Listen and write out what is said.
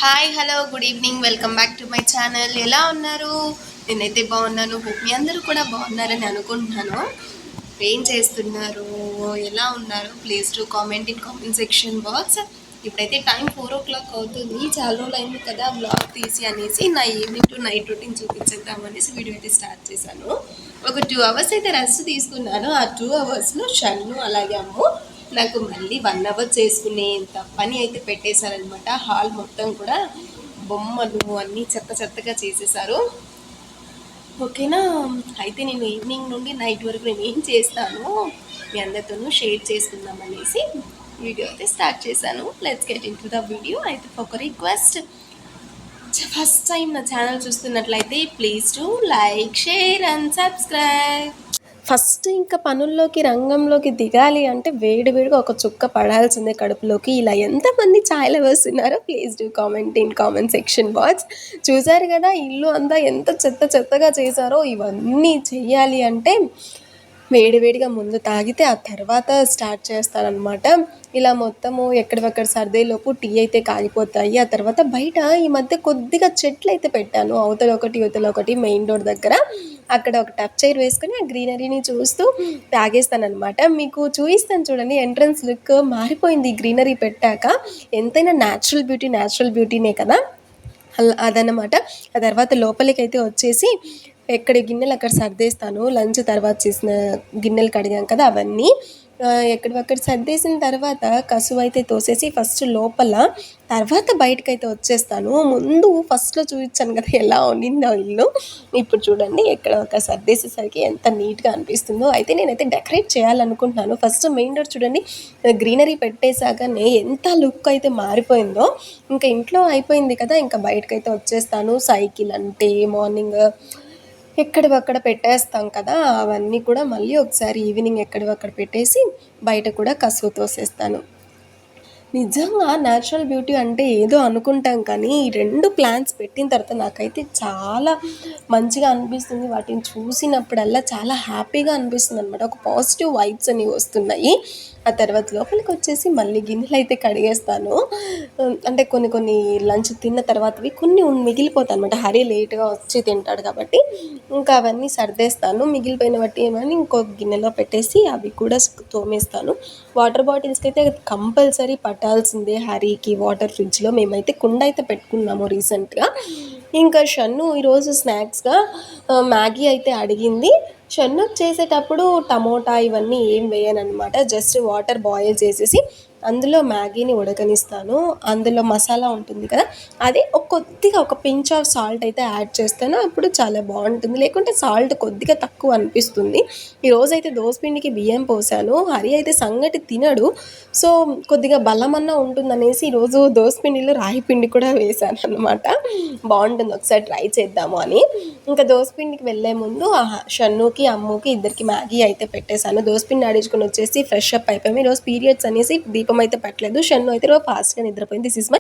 Hi hello good evening, welcome back to my channel. ఎలా ఉన్నారు? నేనైతే బాగున్నాను. హోప్ మీ అందరూ కూడా బాగున్నారని అనుకుంటున్నాను. ఏం చేస్తున్నారు, ఎలా ఉన్నారు? Please to comment in comment section box. ఇప్పుడైతే టైం 4 o'clock అవుతుంది. చాలా రోజులు అయింది కదా బ్లాగ్ తీసి అనేసి నా ఈవినింగ్ టు నైట్ రొటీన్ చూపించేద్దాం అనేసి వీడియో అయితే స్టార్ట్ చేశాను. ఒక 2 hours అయితే రెస్ట్ తీసుకున్నాను. ఆ 2 hours షన్ను అలాగే అమ్ము నాకు మళ్ళీ 1 hour చేసుకునేంత పని అయితే పెట్టేశారనమాట. హాల్ మొత్తం కూడా బొమ్మలు అన్నీ చెత్త చెత్తగా చేసేసారు. ఓకేనా? అయితే నేను ఈవినింగ్ నుండి నైట్ వరకు నేను ఏం చేస్తానో మీ అందరితోనూ షేర్ చేసుకుందాం అనేసి వీడియో అయితే స్టార్ట్ చేశాను. Let's get in to the video. అయితే ఒక రిక్వెస్ట్, ఫస్ట్ టైం నా ఛానల్ చూస్తున్నట్లయితే please to like, share and subscribe. First ఇంకా పనుల్లోకి రంగంలోకి దిగాలి అంటే వేడివేడిగా ఒక చుక్క పడాల్సిందే కడుపులోకి. ఇలా ఎంతమంది ఛాయ్ లవర్స్ ఉన్నారో please do comment in comment section box. చూసారు కదా ఇల్లు అంతా ఎంత చెత్త చెత్తగా చేశారో. ఇవన్నీ చెయ్యాలి అంటే వేడివేడిగా ముందు తాగితే ఆ తర్వాత స్టార్ట్ చేస్తారనమాట. ఇలా మొత్తము ఎక్కడివక్కడ సర్దేలోపు టీ అయితే కాగిపోతాయి. ఆ తర్వాత బయట ఈ మధ్య కొద్దిగా చెట్లు అయితే పెట్టాను, అవతల ఒకటి యువతల ఒకటి మెయిన్ డోర్ దగ్గర. అక్కడ ఒక టచ్ చైర్ వేసుకొని ఆ గ్రీనరీని చూస్తూ తాగేస్తానమాట. మీకు చూపిస్తాను చూడండి, ఎంట్రన్స్ లుక్ మారిపోయింది గ్రీనరీ పెట్టాక. ఎంతైనా న్యాచురల్ బ్యూటీనే కదా, అదనమాట. ఆ తర్వాత లోపలికి అయితే వచ్చేసి ఎక్కడ గిన్నెలు అక్కడ సర్దేస్తాను. లంచ్ తర్వాత చేసిన గిన్నెలు కడిగాం కదా అవన్నీ ఎక్కడివక్కడ సర్దేసిన తర్వాత కసువు అయితే తోసేసి ఫస్ట్ లోపల, తర్వాత బయటకైతే వచ్చేస్తాను. ముందు ఫస్ట్లో చూపించాను కదా ఎలా ఉండిందో ఇల్లు. ఇప్పుడు చూడండి ఎక్కడ ఒక సర్దేసేసరికి ఎంత నీట్గా అనిపిస్తుందో. అయితే నేనైతే డెకరేట్ చేయాలనుకుంటున్నాను. ఫస్ట్ మెయిన్ డోర్ చూడండి, గ్రీనరీ పెట్టేశాకనే ఎంత లుక్ అయితే మారిపోయిందో. ఇంకా ఇంట్లో అయిపోయింది కదా, ఇంకా బయటకైతే వచ్చేస్తాను. సైకిల్ అంటే మార్నింగ్ ఎక్కడివక్కడ పెట్టేస్తాం కదా, అవన్నీ కూడా మళ్ళీ ఒకసారి ఈవినింగ్ ఎక్కడివక్కడ పెట్టేసి బయట కూడా కసువు తోసేస్తాను. నిజంగా న్యాచురల్ బ్యూటీ అంటే ఏదో అనుకుంటాం కానీ ఈ 2 ప్లాంట్స్ పెట్టిన తర్వాత నాకైతే చాలా మంచిగా అనిపిస్తుంది. వాటిని చూసినప్పుడల్లా చాలా హ్యాపీగా అనిపిస్తుంది అనమాట. ఒక పాజిటివ్ వైబ్స్ అనేవి వస్తున్నాయి. ఆ తర్వాత లోపలికి వచ్చేసి మళ్ళీ గిన్నెలు అయితే కడిగేస్తాను. అంటే కొన్ని లంచ్ తిన్న తర్వాతవి కొన్ని మిగిలిపోతాయి అనమాట. హరి లేట్గా వచ్చి తింటాడు కాబట్టి ఇంకా అవన్నీ సర్దేస్తాను. మిగిలిపోయిన వాటి ఏమని ఇంకో గిన్నెలో పెట్టేసి అవి కూడా తోమేస్తాను. వాటర్ బాటిల్స్కి అయితే కంపల్సరీ పట్టాల్సిందే హరికి వాటర్. ఫ్రిడ్జ్లో మేమైతే కుండ అయితే పెట్టుకున్నాము రీసెంట్గా. ఇంకా షన్ను ఈరోజు స్నాక్స్గా మ్యాగీ అయితే అడిగింది. షన్ను చేసేటప్పుడు టమోటా ఇవన్నీ ఏం వేయనమాట. జస్ట్ వాటర్ బాయిల్ చేసేసి అందులో మ్యాగీని ఉడకనిస్తాను. అందులో మసాలా ఉంటుంది కదా, అది కొద్దిగా ఒక పించ్ ఆఫ్ సాల్ట్ అయితే యాడ్ చేస్తాను. అప్పుడు చాలా బాగుంటుంది. లేకుంటే సాల్ట్ కొద్దిగా తక్కువ అనిపిస్తుంది. ఈరోజైతే దోసపిండికి బియ్యం పోసాను. హరి అయితే సంగటి తినడు, సో కొద్దిగా బలమన్నా ఉంటుందనేసి ఈరోజు దోసపిండిలో రాగి పిండి కూడా వేసాను అనమాట. బాగుంటుంది, ఒకసారి ట్రై చేద్దాము అని. ఇంకా దోసపిండికి వెళ్ళే ముందు షన్నుకి అమ్ముకి ఇద్దరికి మ్యాగీ అయితే పెట్టేశాను. దోసపిండి ఆడించుకొని వచ్చేసి ఫ్రెష్ అప్ అయిపోయాము. ఈరోజు పీరియడ్స్ అనేసి దీపం అయితే పెట్టలేదు. షన్ను అయితే రోజు ఫాస్ట్గా నిద్రపోయింది. This is my